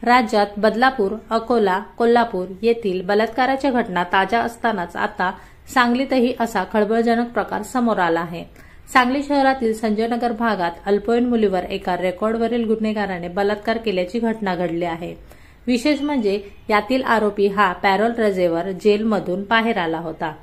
राज्यात बदलापूर, अकोला, कोल्हापूर येथील बलात्काराच्या घटना ताज्या असतानाच आता सांगलीतही असा खळबळजनक प्रकार समोर आला आहे। सांगली शहरातील संजयनगर भागात अल्पवयीन मुलीवर एका रेकॉर्डवरील गुन्हेगाराने बलात्कार केल्याची घटना घडली आहे। विशेष म्हणजे यातील आरोपी हा पॅरोल रजेवर जेलमधून बाहेर आला होता।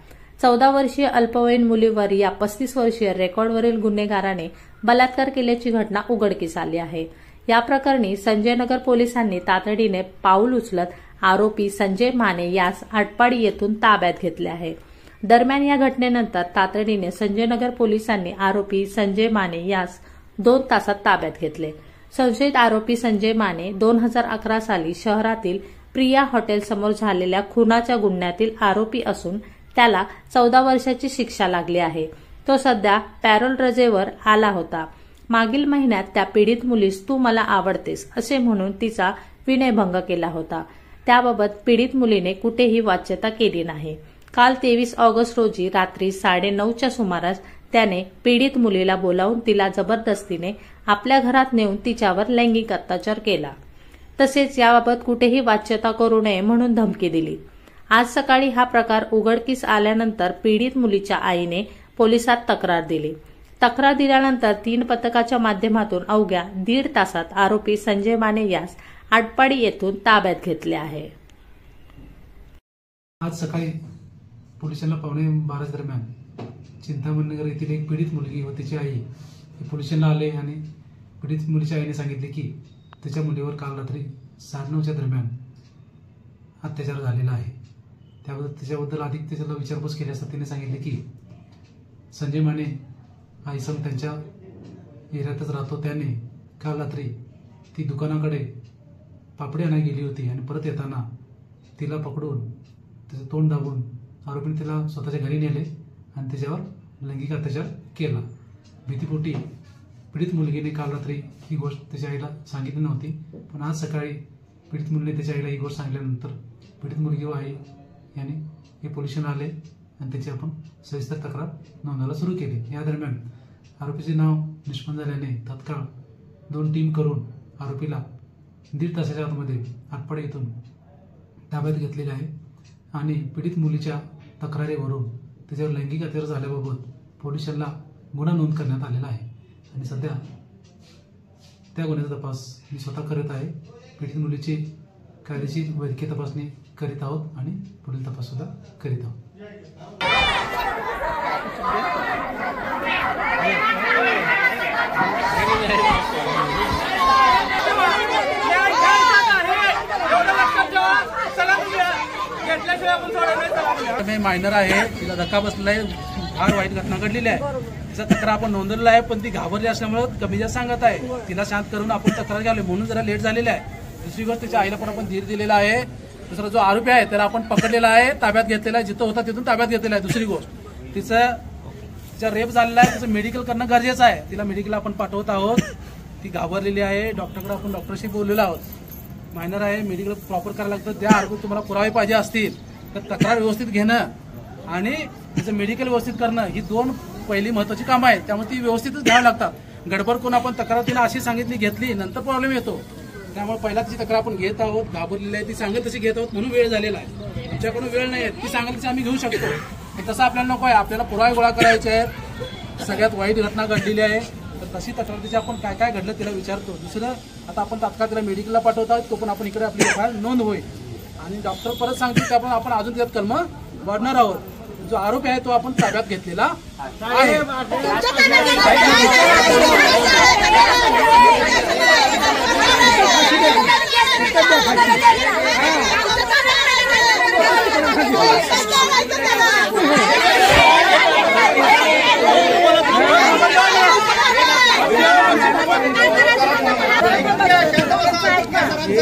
14 वर्षीय अल्पवयीन मुलीवर या 35 वर्षीय रेकॉर्डवरील गुन्हेगाराने बलात्कार केल्याची घटना उघडकीस आली आहे। या प्रकरणी संजयनगर पोलिसांनी तातडीने पाऊल उचलत आरोपी संजय माने यास आटपाडी येथून ताब्यात घेतले आहे। दरम्यान या घटनेनंतर तातडीने संजयनगर पोलिसांनी आरोपी संजय माने यास 2 तासात ताब्यात घेतले। संशयित आरोपी संजय माने 2011 साली शहरातील प्रिया हॉटेल समोर झालेल्या खुनाच्या गुन्ह्यातील आरोपी असून त्याला 14 वर्षाची शिक्षा लागली आहे। तो सध्या पॅरोल रजेवर आला होता। मागील महिन्यात त्या पीडित मुलीस तू मला आवडतेस असे म्हणून तिचा विनयभंग केला होता। त्याबाबत पीडित मुलीने कुठेही वाच्यता केली नाही। काल 23 ऑगस्ट रोजी रात्री 9:30च्या सुमारास त्याने पीडित मुलीला बोलावून तिला जबरदस्तीने आपल्या घरात नेऊन तिच्यावर लैंगिक अत्याचार केला। तसेच याबाबत कुठेही वाच्यता करू नये म्हणून धमकी दिली। आज सकाळी हा प्रकार उघडकीस आल्यानंतर पीडित मुलीच्या आईने पोलिसात तक्रार दिली। तक्रार दिल्यानंतर 3 पथकाच्या माध्यमातून अवघ्या 1.5 तासात आरोपी संजय माने यास आटपाडी येथून ताब्यात घेतले आहे। आज सकाळी पोलिसांना 12:15 दरम्यान चिंतामणीनगर येथील एक पीडित मुलगी व तिची आई पोलिसांना आले आणि पीडित मुलीच्या आईने सांगितले की तिच्या मुलीवर काल रात्री 9:30च्या दरम्यान अत्याचार झालेला आहे। त्याच्याबद्दल अधिक त्याला विचारपूस केली असता तिने सांगितले की संजय माने आईसम त्यांच्या एरियातच राहतो। त्याने काल रात्री ती दुकानाकडे पापडी आणायला गेली होती आणि परत येताना तिला पकडून तिचं तोंड दाबून आरोपीने तिला स्वतःच्या घरी नेले आणि त्याच्यावर लैंगिक अत्याचार केला। भीतीपोटी पीडित मुलगीने काल रात्री ही गोष्ट त्याच्या आईला सांगितली नव्हती, पण आज सकाळी पीडित मुलीने त्याच्या आईला ही गोष्ट सांगितल्यानंतर पीडित मुलगी व आई यांनी हे पोलिसांना आले आणि त्याची आपण सविस्तर तक्रार नोंदवायला सुरू केली। या दरम्यान आरोपीचे नाव निष्पन्न झाल्याने तात्काळ 2 टीम करून आरोपीला 1.5 तासाच्या आतमध्ये आटपाडी येथून ताब्यात घेतलेले आहे आणि पीडित मुलीच्या तक्रारीवरून त्याच्यावर लैंगिक अत्याचार झाल्याबाबत पोलिसांना गुन्हा नोंद करण्यात आलेला आहे आणि सध्या त्या गुन्ह्याचा तपास मी स्वतः करत आहे। पीडित मुलीची कायदेशीर वैद्यकीय तपासणी करीत आहोत आणि पुढील तपास सुद्धा करीत आहोत। मी मायनर आहे, तिला धक्का बसलेला आहे, फार वाईट घटना घडलेली आहे। तिचा तक्रार आपण नोंदवलेला आहे, पण ती घाबरली असल्यामुळे कमी जास्त सांगत आहे। तिला शांत करून आपण तक्रार घ्यावी म्हणून जरा लेट झालेला आहे। दुसरी गोष्ट तिच्या आईला पण आपण धीर दिलेला आहे। दुसरा जो आरोपी आहे त्याला आपण पकडलेला आहे, ताब्यात घेतलेला आहे, जिथं होता तिथून ताब्यात घेतलेला आहे। दुसरी गोष्ट तिचा रेप झालेला आहे, तिचं मेडिकल करणं गरजेचं आहे। तिला मेडिकलला आपण पाठवत आहोत। ती घाबरलेली आहे, डॉक्टरकडे आपण डॉक्टरशी बोललेलो आहोत। मायनर आहे, मेडिकल प्रॉपर करायला लागतं। त्या आरोपी तुम्हाला पुरावे पाहिजे असतील तर तक्रार व्यवस्थित घेणं आणि तिचं मेडिकल व्यवस्थित करणं ही 2 पहिली महत्वाची कामं आहेत। त्यामुळे ती व्यवस्थितच घ्यावी लागतात। गडबड करून आपण तक्रार तिला अशी सांगितली घेतली नंतर प्रॉब्लेम येतो। त्यामुळे पहिला तिची तक्रार आपण घेत आहोत। घाबरलेली आहे, ती सांगेल तशी घेत आहोत म्हणून वेळ झालेला आहे। तुमच्याकडून वेळ नाही आहे, ती सांगेल तशी आम्ही घेऊ शकतो। तसं आपल्याला नको आहे, आपल्याला पुरावे गोळा करायचे आहेत। सगळ्यात वाईट घटना घडलेली आहे, तर तशी तक्रार तिची आपण काय काय घडलं तिला विचारतो। दुसरं आता आपण तात्काळ तिला मेडिकलला पाठवत आहोत, तो पण आपण इकडे आपली फाईल नोंद होईल आणि डॉक्टर परत सांगतील त्याप्रमाणे आपण अजून त्यात कलम वाढणार आहोत। जो आरोपी आहे तो आपण ताब्यात घेतलेला आहे।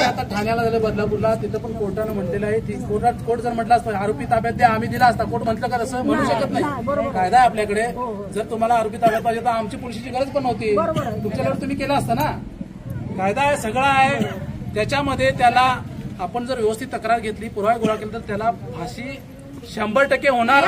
आता ठाण्याला झालं, बदलापूरला, तिथं पण कोर्टानं म्हटलेलं आहे। कोर्ट जर म्हटलं असतं आरोपी ताब्यात द्या आम्ही दिला असता, कोर्ट म्हटलं का तसं म्हणू शकत नाही। कायदा आहे आपल्याकडे, जर तुम्हाला आरोपी ताब्यात पाहिजे तर आमची पोलिसाची गरज पण नव्हती, तुमच्याकडे तुम्ही केलं असतं ना। कायदा आहे, सगळं आहे, त्याच्यामध्ये त्याला आपण जर व्यवस्थित तक्रार घेतली, पुरावे गोळा केले तर त्याला फाशी 100% होणार।